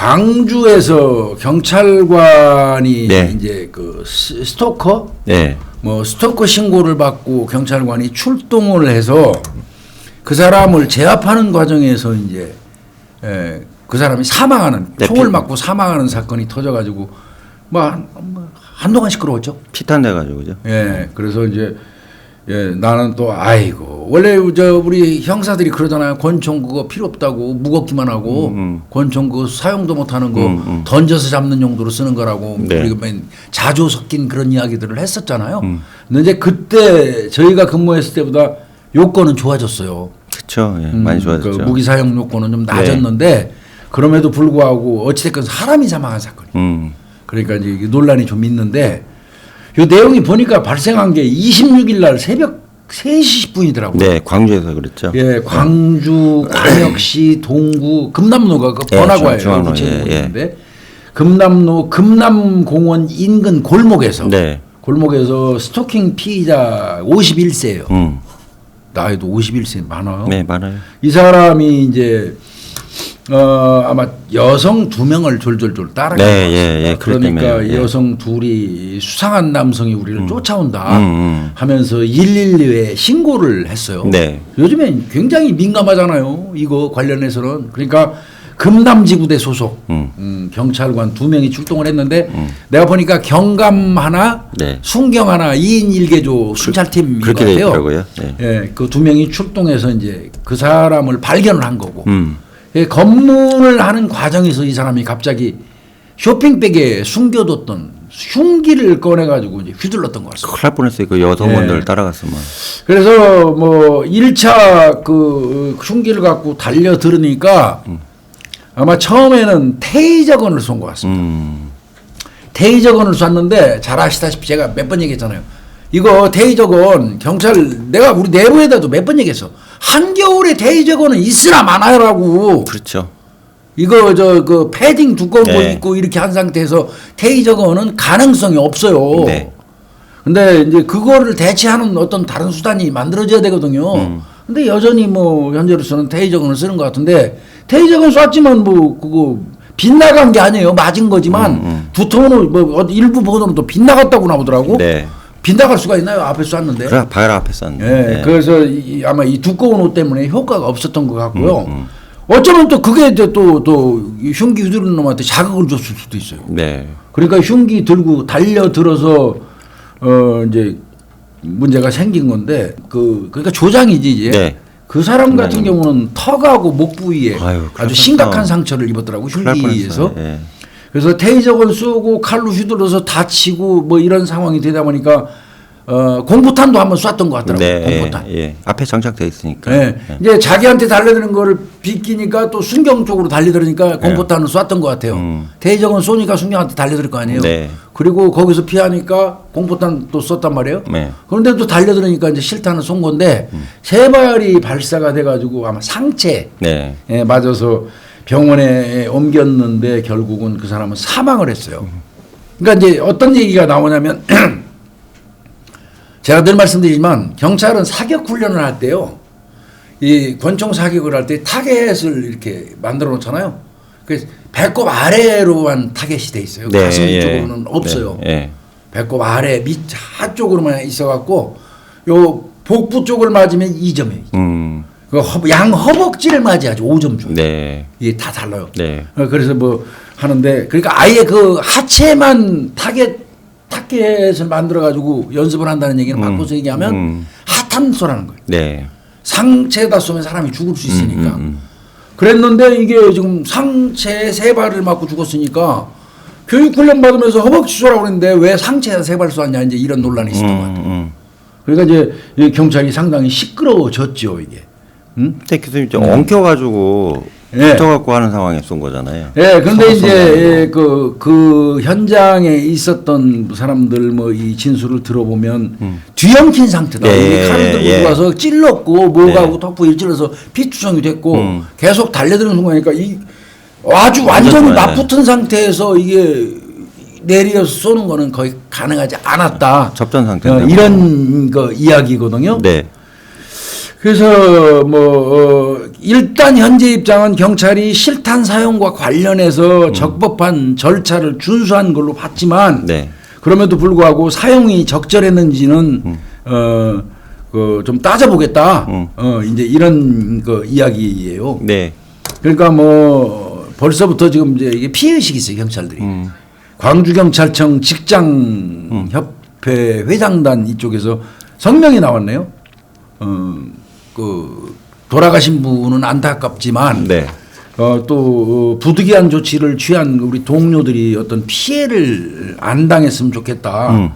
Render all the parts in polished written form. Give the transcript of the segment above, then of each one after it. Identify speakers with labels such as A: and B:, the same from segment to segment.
A: 광주에서 경찰관이
B: 네.
A: 이제 그 스토커,
B: 네.
A: 뭐 스토커 신고를 받고 경찰관이 출동을 해서 그 사람을 제압하는 과정에서 이제 그 사람이 사망하는
B: 네,
A: 총을 맞고 사망하는 사건이 터져가지고 뭐 한동안 시끄러웠죠.
B: 피탄내가지고 그죠.
A: 예, 그래서 이제 나는 또 아이고 원래 우리 형사들이 그러잖아요. 권총 그거 필요 없다고 무겁기만 하고 권총 그거 사용도 못하는 거 던져서 잡는 용도로 쓰는 거라고
B: 네.
A: 우리가 자주 섞인 그런 이야기들을 했었잖아요. 근데 이제 그때 저희가 근무했을 때보다 요건은 좋아졌어요.
B: 그렇죠. 예, 많이 좋아졌죠.
A: 그 무기 사용 요건은 좀 낮았는데 그럼에도 불구하고 어찌됐건 사람이 사망한 사건이. 그러니까 이제 논란이 좀 있는데. 이 내용이 보니까 발생한 게 26일 날 새벽 3시 10분이더라고요.
B: 네, 광주에서 그랬죠.
A: 예, 광주, 광역시, 동구, 금남로가 그 번화가예요. 구체적인데 금남로 금남공원 인근 골목에서
B: 네.
A: 골목에서 스토킹 피의자 51세예요. 나이도 51세 많아요.
B: 네, 많아요.
A: 이 사람이 이제 아마 여성 2명을 졸졸졸 따라간 것 같습니다. 그러니까
B: 예.
A: 여성 둘이 수상한 남성이 우리를 쫓아온다 하면서 112에 신고를 했어요.
B: 네.
A: 요즘엔 굉장히 민감하잖아요. 이거 관련해서는. 그러니까 금남지구대 소속 경찰관 2명이 출동을 했는데 내가 보니까 경감 하나,
B: 네.
A: 순경 하나 2인 1개조 순찰팀인 것
B: 그렇게
A: 같아요.
B: 되더라고요. 네.
A: 예, 그 2명이 출동해서 이제 그 사람을 발견을 한 거고 예, 검문을 하는 과정에서 이 사람이 갑자기 쇼핑백에 숨겨뒀던 흉기를 꺼내가지고 이제 휘둘렀던 것 같습니다.
B: 큰일 날 뻔했어요. 그 여성분들
A: 예.
B: 따라갔으면.
A: 그래서 뭐 1차 그 흉기를 갖고 달려들으니까 아마 처음에는 테이저건을 쏜 것 같습니다. 테이저건을 쐈는데 잘 아시다시피 제가 몇 번 얘기했잖아요. 이거 테이저건 경찰 내가 우리 내부에다도 몇 번 얘기했어. 한겨울에 테이저건은 있으나 마나요라고.
B: 그렇죠.
A: 이거 그 패딩 두꺼운 거
B: 네.
A: 입고 이렇게 한 상태에서 테이저건은 가능성이 없어요.
B: 네.
A: 근데 이제 그거를 대체하는 어떤 다른 수단이 만들어져야 되거든요. 근데 여전히 뭐 현재로서는 테이저건을 쓰는 것 같은데 테이저건 쐈지만 뭐 그거 빗나간 게 아니에요. 맞은 거지만 두통으로 뭐 일부 보도는 또 빗나갔다고 나오더라고.
B: 네.
A: 빗나갈 수가 있나요? 앞에 쐈는데.
B: 그래, 바로 앞에 쐈는데.
A: 예,
B: 네.
A: 그래서 아마 이 두꺼운 옷 때문에 효과가 없었던 것 같고요. 어쩌면 또 그게 이제 또 흉기 휘두르는 놈한테 자극을 줬을 수도 있어요.
B: 네.
A: 그러니까 흉기 들고 달려들어서 이제 문제가 생긴 건데 그러니까 조장이지 이제.
B: 네.
A: 그 사람 같은 경우는 턱하고 목 부위에
B: 아유,
A: 아주 심각한 상처를 입었더라고 흉기에서.
B: 예.
A: 그래서 테이저건 쏘고 칼로 휘둘러서 다치고 뭐 이런 상황이 되다 보니까 공포탄도 한번 쐈던 것 같더라고요.
B: 네.
A: 공포탄.
B: 예. 앞에 장착돼 있으니까.
A: 네.
B: 예.
A: 이제 자기한테 달려드는 거를 비키니까 또 순경 쪽으로 달려들으니까 공포탄을 쐈던 것 같아요. 테이저건 쏘니까 순경한테 달려들 거 아니에요.
B: 네.
A: 그리고 거기서 피하니까 공포탄 또 쐈단 말이에요.
B: 네.
A: 그런데 또 달려들으니까 이제 실탄을 쏜 건데 세 발이 발사가 돼가지고 아마 상체에
B: 네.
A: 맞아서 병원에 옮겼는데 결국은 그 사람은 사망을 했어요. 그러니까 이제 어떤 얘기가 나오냐면 제가 늘 말씀드리지만 경찰은 사격 훈련을 할 때요. 이 권총 사격을 할 때 타겟을 이렇게 만들어 놓잖아요. 그래서 배꼽 아래로만 타겟이 돼 있어요.
B: 네,
A: 가슴
B: 예.
A: 쪽으로는 없어요.
B: 네, 예.
A: 배꼽 아래 밑 하쪽으로만 있어갖고 요 복부 쪽을 맞으면 2점이에요. 양 허벅지를 맞아야지 5점 줘.
B: 네.
A: 이게 다 달라요.
B: 네.
A: 그래서 뭐 하는데 그러니까 아예 그 하체만 타겟을 만들어가지고 연습을 한다는 얘기는 바꿔서 얘기하면 하탄소라는 거예요.
B: 네.
A: 상체에다 쏘면 사람이 죽을 수 있으니까. 그랬는데 이게 지금 상체에 3발을 맞고 죽었으니까 교육훈련 받으면서 허벅지 쏘라고 그랬는데 왜 상체에 3발 쏘았냐 이제 이런 논란이 있었던 것 같아요. 그러니까 이제 이 경찰이 상당히 시끄러워졌죠 이게.
B: 근데 교수님 좀 엉켜가지고
A: 예.
B: 붙어갖고 하는 상황에 쏜 거잖아요.
A: 예, 그런데 이제 그 현장에 있었던 사람들 뭐 이 진술을 들어보면 뒤엉킨 상태다.
B: 예,
A: 칼을 들고
B: 예.
A: 들어와서 찔렀고 목하고
B: 네.
A: 턱부에 찔러서 피투성이 됐고 계속 달려드는 순간이니까 이 아주 완전히
B: 네.
A: 맞붙은 상태에서 이게 내리려서 쏘는 거는 거의 가능하지 않았다.
B: 접전 상태인데.
A: 이런 거 이야기거든요.
B: 네.
A: 그래서 일단 현재 입장은 경찰이 실탄 사용과 관련해서 적법한 절차를 준수한 걸로 봤지만
B: 네.
A: 그럼에도 불구하고 사용이 적절했는지는 좀 따져보겠다. 이제 이런 그 이야기예요.
B: 네.
A: 그러니까 벌써부터 지금 이제 이게 피해의식이 있어요, 경찰들이. 광주경찰청 직장협회 회장단 이쪽에서 성명이 나왔네요. 돌아가신 분은 안타깝지만
B: 네.
A: 또 부득이한 조치를 취한 우리 동료들이 어떤 피해를 안 당했으면 좋겠다.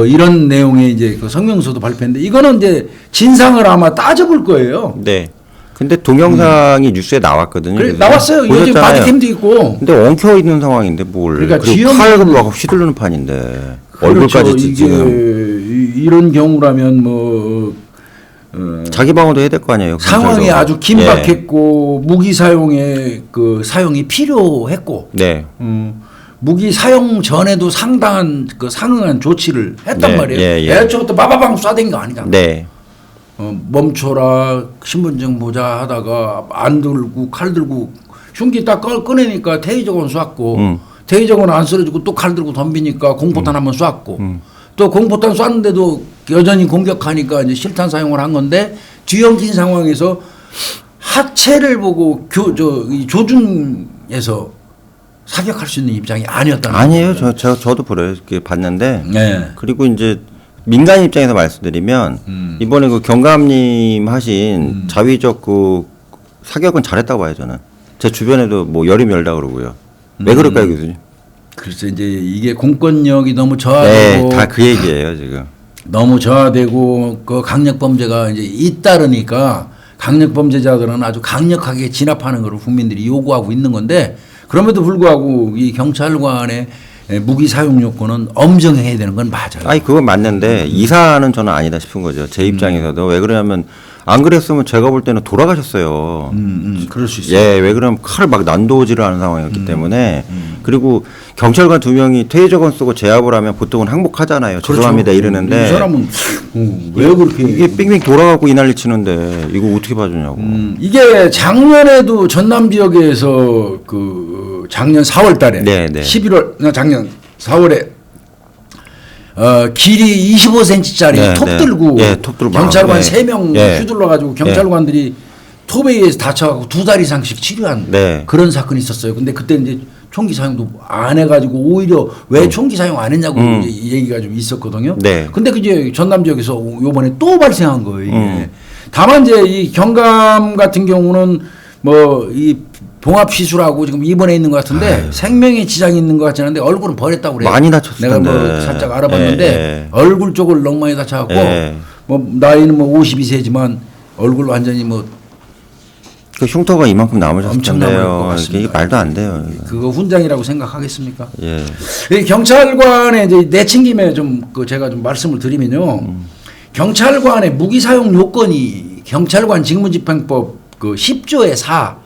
A: 이런 내용의 이제 그 성명서도 발표했는데 이거는 이제 진상을 아마 따져볼 거예요.
B: 네. 근데 동영상이 뉴스에 나왔거든요.
A: 그래, 나왔어요. 이거 지금 바디캠도 있고.
B: 근데 엉켜 있는 상황인데 뭘?
A: 그러니까
B: 칼을 막 휘두르는 판인데 얼굴까지
A: 그렇죠.
B: 지금
A: 이런 경우라면
B: 자기 방어도 해야 될 거 아니에요.
A: 상황이
B: 경찰도.
A: 아주 긴박했고 무기 사용에 그 사용이 필요했고
B: 네.
A: 무기 사용 전에도 상당한 그 상응한 조치를 했단
B: 네,
A: 말이에요.
B: 예, 예.
A: 애초부터 빠바방 쏴댄 거 아니잖아.
B: 네.
A: 멈춰라 신분증 보자 하다가 안 들고 칼 들고 흉기 딱 꺼내니까 테이저건 쐈고 테이저건 안 쓰러지고 또 칼 들고 덤비니까 공포탄 한번 쐈고 또 공포탄 쐈는데도 여전히 공격하니까 이제 실탄 사용을 한 건데 뒤엉킨 상황에서 하체를 보고 이 조준에서 사격할 수 있는 입장이 아니었다는
B: 아니에요. 저도 그래요. 봤는데.
A: 네.
B: 그리고 이제 민간 입장에서 말씀드리면 이번에 그 경감님 하신 자위적 그 사격은 잘했다고 봐요 저는. 제 주변에도 열이 열다 그러고요. 왜 그럴까요, 교수님?
A: 글쎄 이제 이게 공권력이 너무
B: 네,
A: 저하되고
B: 다 그 얘기예요 지금.
A: 너무 저하되고 그 강력 범죄가 이제 잇따르니까 강력 범죄자들은 아주 강력하게 진압하는 것을 국민들이 요구하고 있는 건데 그럼에도 불구하고 이 경찰관의 무기 사용 요건은 엄정해야 되는 건 맞아요.
B: 아니 그건 맞는데 이사는 저는 아니다 싶은 거죠. 제 입장에서도 왜 그러냐면 안 그랬으면 제가 볼 때는 돌아가셨어요.
A: 그럴 수 있어요.
B: 예, 왜 그러면 칼을 막 난도질을 하는 상황이었기 때문에 그리고 경찰관 2명이 테이저건 쓰고 제압을 하면 보통은 항복하잖아요.
A: 그렇죠.
B: 죄송합니다 이러는데
A: 이 사람은 왜 그렇게
B: 이게 빙빙 돌아가고 이 난리 치는데 이거 어떻게 봐주냐고.
A: 이게 작년에도 전남 지역에서 그 작년 4월달에
B: 네, 네.
A: 11월 작년 4월에 길이 25cm짜리
B: 네,
A: 톱
B: 네.
A: 들고
B: 예, 톱 들고
A: 경찰관
B: 막,
A: 3명
B: 예.
A: 휘둘러 가지고 경찰관들이 톱에 의해서 다쳐가지고 2달 이상씩 치료한
B: 네.
A: 그런 사건이 있었어요. 근데 그때 이제 총기 사용도 안 해가지고 오히려 왜 총기 사용 안 했냐고 이제 이 얘기가 좀 있었거든요.
B: 네.
A: 근데 그게 전남 지역에서 요번에 또 발생한 거예요. 이게. 다만 이제 이 경감 같은 경우는 이 봉합 시술하고 지금 입원해 있는 것 같은데 생명에 지장이 있는 것 같지 않은데 얼굴은 버렸다고 그래요.
B: 많이 다쳤을
A: 내가
B: 텐데.
A: 살짝 알아봤는데
B: 예.
A: 얼굴 쪽을 너무 많이 다쳐갖고
B: 예.
A: 나이는 52세지만 얼굴 완전히
B: 그 흉터가 이만큼 남으셨을
A: 엄청 남을 것
B: 텐데요.
A: 같습니다.
B: 이게 말도 안 돼요.
A: 그거 훈장이라고 생각하겠습니까?
B: 예.
A: 이 경찰관에 이제 내친 김에 제가 좀 말씀을 드리면요. 경찰관의 무기 사용 요건이 경찰관 직무집행법 그 10조의 4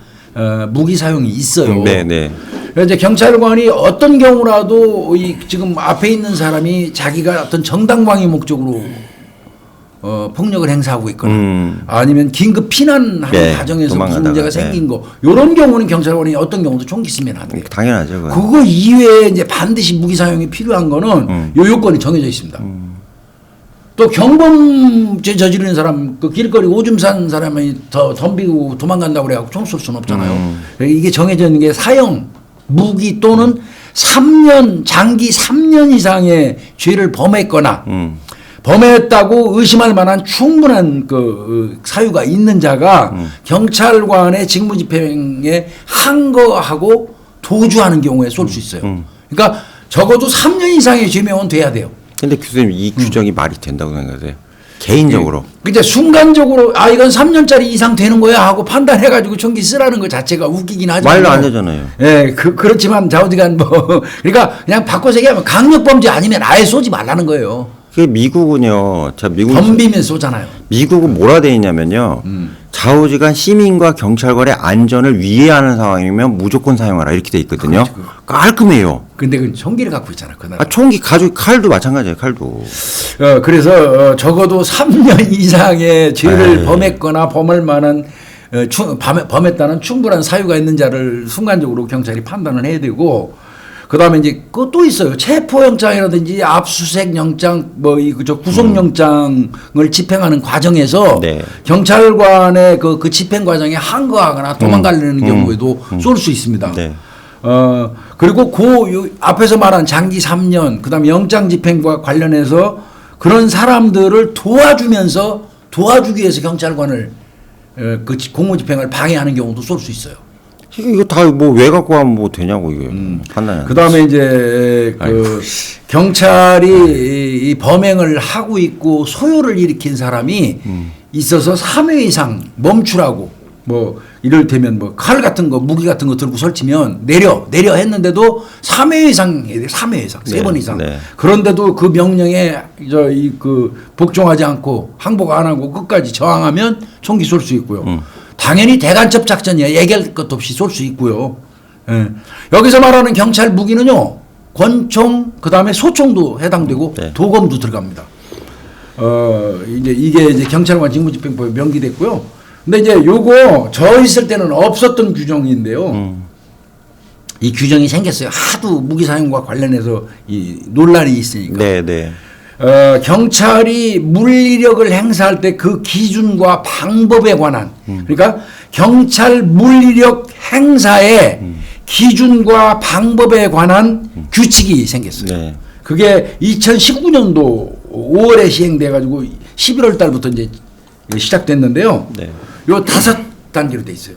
A: 무기 사용이 있어요.
B: 네, 네.
A: 그래서 이제 경찰관이 어떤 경우라도 이 지금 앞에 있는 사람이 자기가 어떤 정당방위 목적으로 폭력을 행사하고 있거나 아니면 긴급 피난하는
B: 네,
A: 과정에서 무슨
B: 도망가다가,
A: 문제가
B: 네.
A: 생긴 거 이런 경우는 경찰관이 어떤 경우도 총기 쓰면 안 돼요.
B: 당연하죠. 그건.
A: 그거 이외에 이제 반드시 무기 사용이 필요한 거는 요 요건이 정해져 있습니다. 또 경범죄 저지르는 사람, 그 길거리 오줌 싼 사람이 덤비고 도망간다고 그래갖고 총 쏠 수는 없잖아요. 이게 정해져 있는 게 사형, 무기 또는 3년, 장기 3년 이상의 죄를 범했거나 범했다고 의심할 만한 충분한 그 사유가 있는 자가 경찰관의 직무집행에 항거하고 도주하는 경우에 쏠 수 있어요. 그러니까 적어도 3년 이상의 죄명은 돼야 돼요.
B: 근데 교수님 이 규정이 말이 된다고 생각하세요? 개인적으로.
A: 근데 순간적으로 이건 3년짜리 이상 되는 거야 하고 판단해가지고 총기 쓰라는 것 자체가 웃기긴 하지만
B: 말도 안 되잖아요.
A: 예, 그렇지만 좌우지간 그러니까 그냥 바꿔서 얘기하면 강력범죄 아니면 아예 쏘지 말라는 거예요.
B: 그게 미국은요. 미국
A: 덤비면 쏘잖아요.
B: 미국은 뭐라 돼 있냐면요. 좌우지간 시민과 경찰관의 안전을 위해하는 상황이면 무조건 사용하라 이렇게 돼 있거든요. 깔끔해요.
A: 근데 그 총기를 갖고 있잖아 그 나라.
B: 아, 총기 가지고 칼도 마찬가지예요. 칼도.
A: 그래서 적어도 3년 이상의 죄를
B: 에이.
A: 범했거나 범할 만한 범했다는 충분한 사유가 있는 자를 순간적으로 경찰이 판단을 해야 되고, 그다음에 이제 그것도 있어요. 체포영장이라든지 압수수색 영장, 뭐 저 구속영장을 집행하는 과정에서
B: 네.
A: 경찰관의 그 집행 과정에 항거하거나 도망가려는 경우에도 쏠 수 있습니다.
B: 네.
A: 그리고 앞에서 말한 장기 3년, 그다음에 영장 집행과 관련해서 그런 사람들을 도와주기 위해서 경찰관을 그 공무집행을 방해하는 경우도 쏠 수 있어요.
B: 이거 다 뭐 왜 갖고 하면 뭐 되냐고 이게 판단은.
A: 그다음에 이제 그 경찰이 이 범행을 하고 있고 소요를 일으킨 사람이 있어서 3회 이상 멈추라고, 뭐 이를테면 뭐 칼 같은 거 무기 같은 거 들고 설치면 내려 했는데도 3회 이상 해야 돼. 3회 이상,
B: 네,
A: 3번 이상.
B: 네.
A: 그런데도 그 명령에 복종하지 않고 항복 안 하고 끝까지 저항하면 총기 쏠 수 있고요. 당연히 대간첩 작전이야. 얘기할 것도 없이 쏠 수 있고요. 예. 여기서 말하는 경찰 무기는요, 권총, 그 다음에 소총도 해당되고
B: 네.
A: 도검도 들어갑니다. 이게 이제 경찰관 직무집행법에 명기됐고요. 근데 이제 요거 저 있을 때는 없었던 규정인데요. 이 규정이 생겼어요. 하도 무기 사용과 관련해서 이 논란이 있으니까.
B: 네, 네.
A: 경찰이 물리력을 행사할 때 그 기준과 방법에 관한, 그러니까 경찰 물리력 행사의 기준과 방법에 관한 규칙이 생겼어요.
B: 네.
A: 그게 2019년도 5월에 시행돼 가지고 11월 달부터 이제 시작됐는데요.
B: 네.
A: 요 5단계로 돼 있어요.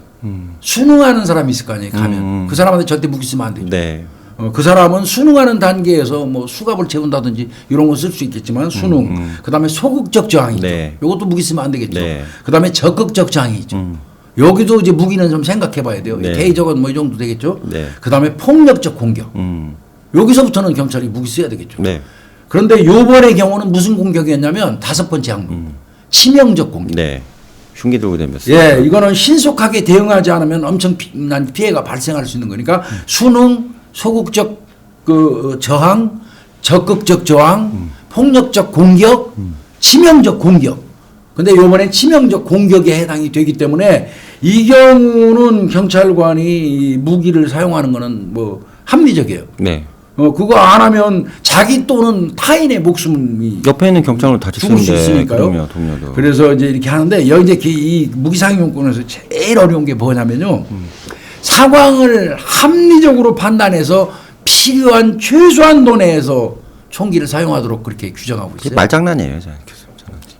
A: 수능하는 사람이 있을 거 아니에요. 가면 그 사람한테 절대 무기 쓰면 안 돼요.
B: 네.
A: 그 사람은 수능하는 단계에서 뭐 수갑을 채운다든지 이런 거 쓸 수 있겠지만 수능, 그다음에 소극적 저항이죠.
B: 네.
A: 이것도 무기 쓰면 안 되겠죠.
B: 네.
A: 그다음에 적극적 저항이 있죠. 여기도 이제 무기는 좀 생각해 봐야 돼요.
B: 네.
A: 테이저건 뭐 이 정도 되겠죠.
B: 네.
A: 그다음에 폭력적 공격. 여기서부터는 경찰이 무기 써야 되겠죠.
B: 네.
A: 그런데 요번의 경우는 무슨 공격이었냐면 5번째 항목. 치명적 공격.
B: 네. 흉기 들고 다녔어요.
A: 예, 이거는 신속하게 대응하지 않으면 엄청난 피해가 발생할 수 있는 거니까 수능, 소극적 저항, 적극적 저항, 폭력적 공격, 치명적 공격. 근데 요번에 치명적 공격에 해당이 되기 때문에 이 경우는 경찰관이 무기를 사용하는 거는 뭐 합리적이에요.
B: 네.
A: 그거 안 하면 자기 또는 타인의 목숨이
B: 옆에 있는 경찰은 다칠 수
A: 죽을 수
B: 있는데.
A: 있으니까요.
B: 그럼요, 동료도.
A: 그래서 이제 이렇게 하는데 여기 이제 이 무기사용권에서 제일 어려운 게 뭐냐면요. 상황을 합리적으로 판단해서 필요한 최소한 돈에서 총기를 사용하도록 그렇게 규정하고
B: 그게
A: 있어요.
B: 말장난이에요, 저는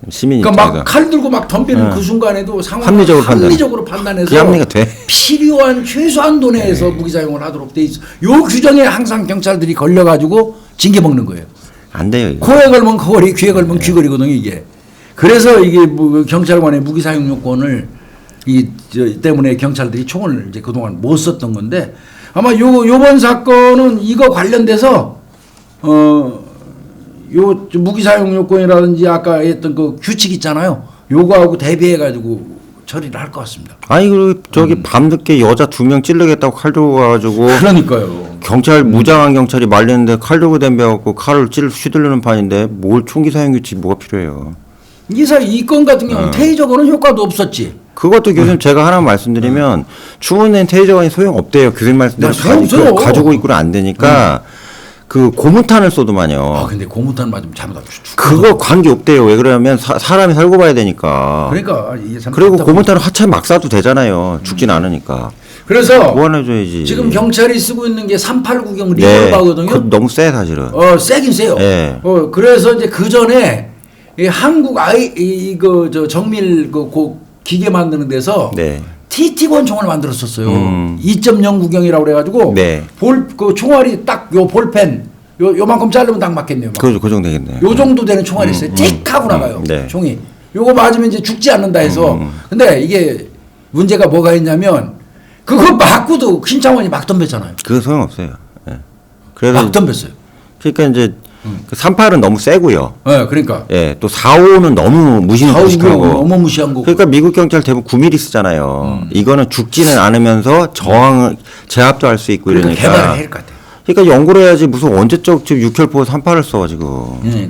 B: 시민
A: 그러니까
B: 입장에서.
A: 막 칼 들고 막 덤비는 그 순간에도 상황을
B: 합리적으로
A: 판단해서
B: 그게 합리가 돼.
A: 필요한 최소한 돈에서 무기 사용을 하도록 돼 있어. 요 규정에 항상 경찰들이 걸려가지고 징계 먹는 거예요.
B: 안 돼요, 이거.
A: 코에 걸면 코걸이, 귀에 걸면 귀걸이거든요, 이게. 그래서 이게 경찰관의 무기 사용 요건을 때문에 경찰들이 총을 이제 그동안 못 썼던 건데, 아마 요번 사건은 이거 관련돼서 요 무기 사용 요건이라든지 아까 했던 그 규칙 있잖아요. 요거하고 대비해 가지고 처리를 할 것 같습니다.
B: 아니, 그리고 저기 밤늦게 여자 2명 찔르겠다고 칼 들고 가가지고.
A: 그러니까요.
B: 경찰, 무장한 경찰이 말렸는데 칼 들고 덤벼갖고 칼을 휘두르는 판인데 뭘 총기 사용 규칙 뭐가 필요해요.
A: 이 건 같은 경우는 테이저건은 효과도 없었지.
B: 그것도 교수님 제가 하나 말씀드리면 추운된 테이저건이 소용없대요. 교수님 말씀대로
A: 소용없어요.
B: 가지고 있고는 안 되니까 그 고무탄을 쏘더만요.
A: 근데 고무탄 맞으면 잘못
B: 그거 관계 없대요. 왜 그러냐면 사람이 살고 봐야 되니까.
A: 그러니까 이게 참
B: 그리고
A: 답답하죠.
B: 고무탄을 하체 막 쏴도 되잖아요. 죽진 않으니까.
A: 그래서
B: 보완해줘야지.
A: 지금 경찰이 쓰고 있는 게 389경
B: 네,
A: 리볼버거든요.
B: 그 너무 세 사실은.
A: 세긴 세요.
B: 네.
A: 그래서 이제 그 전에 한국 정밀 기계 만드는 데서
B: 네.
A: TT 권총을 만들었었어요. 2.09경이라고 그래가지고
B: 네.
A: 그 총알이 딱 요 볼펜 요만큼 자르면 딱 맞겠네요. 막.
B: 그 정도 되겠네요.
A: 요 정도 되는 총알이 있어요. 틱 하고 나가요.
B: 네.
A: 총이. 요거 맞으면 이제 죽지 않는다 해서. 근데 이게 문제가 뭐가 있냐면 그거 맞고도 신창원이 막 덤볐잖아요.
B: 그거 소용없어요. 예. 그래서
A: 막 덤볐어요.
B: 그러니까 이제 그 38은 너무 세고요.
A: 네, 그러니까.
B: 예, 또 45는 너무 무시무시하고.
A: 너무 무시한 거고.
B: 그러니까 미국 경찰 대부분 9mm 쓰잖아요. 이거는 죽지는 않으면서 제압도 할 수 있고
A: 그러니까
B: 이러니까.
A: 개발을 해야 할 것 같아요.
B: 그러니까 연구를 해야지 무슨 언제적 지금 6혈포 38을 써 지금.
A: 예,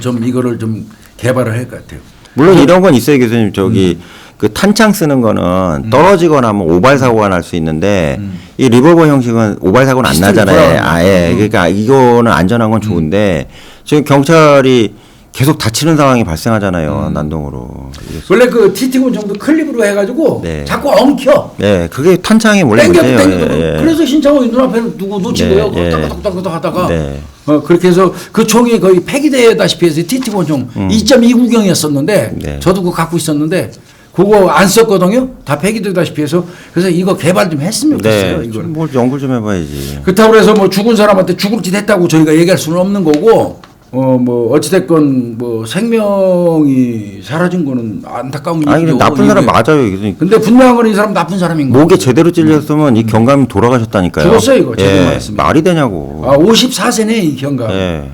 A: 좀 이거를 좀 개발을 할 것 같아요.
B: 물론 이런 건 있어요, 교수님. 저기 그 탄창 쓰는 거는 떨어지거나 하면 오발 사고가 날 수 있는데 이 리볼버 형식은 오발 사고는 안
A: 피스톨이
B: 나잖아요.
A: 돌아가는
B: 아예. 그러니까 이거는 안전한 건 좋은데 지금 경찰이 계속 다치는 상황이 발생하잖아요. 난동으로.
A: 원래 그 TT군 정도 클립으로 해가지고
B: 네.
A: 자꾸 엉켜.
B: 네, 그게 탄창이 원래
A: 땡겨
B: 문제예요.
A: 땡겨.
B: 예, 예.
A: 그래서 신창호 눈앞에 누구 놓치고요.
B: 네, 예.
A: 딱딱딱딱 하다가
B: 네.
A: 그렇게 해서 그 총이 거의 폐기되다시피 해서 TT1 총 2.2구경이었었는데
B: 네.
A: 저도 그거 갖고 있었는데 그거 안 썼거든요. 다 폐기되다시피 해서 그래서 이거 개발 좀 했으면 좋겠어요.
B: 네,
A: 이걸.
B: 뭘 연구 좀 해봐야지.
A: 그렇다고 해서 뭐 죽은 사람한테 죽을 짓 했다고 저희가 얘기할 수는 없는 거고 뭐 어찌됐건 뭐 생명이 사라진 거는 안타까운 일이죠.
B: 아니, 근데 나쁜 사람
A: 이게.
B: 맞아요, 교수님.
A: 근데 분명한 건 이 사람 나쁜 사람인 거.
B: 목에 제대로 찔렸으면 이 경감이 돌아가셨다니까요.
A: 죽었어요, 이거. 제대로 맞았습니다.
B: 말이 되냐고.
A: 54세네 이 경감.
B: 예.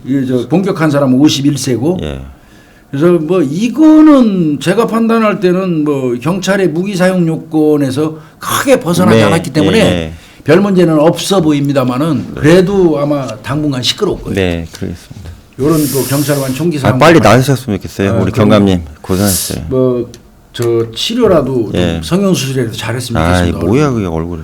A: 이게 저 공격한 사람은 51세고.
B: 예.
A: 그래서 뭐 이거는 제가 판단할 때는 뭐 경찰의 무기 사용 요건에서 크게 벗어나지
B: 네,
A: 않았기 때문에
B: 네.
A: 별 문제는 없어 보입니다만은 그래도 아마 당분간 시끄러울 거예요.
B: 네, 그러겠습니다.
A: 이런 그 경찰관 총기
B: 아,
A: 사용
B: 빨리 나으셨으면 좋겠어요.
A: 아,
B: 우리
A: 그럼-
B: 경감님 고생하셨어요.
A: 뭐저 치료라도
B: 예.
A: 좀 성형 수술이라도 잘했으면
B: 아, 이
A: 좋겠습니다.
B: 뭐야 그게 얼굴에.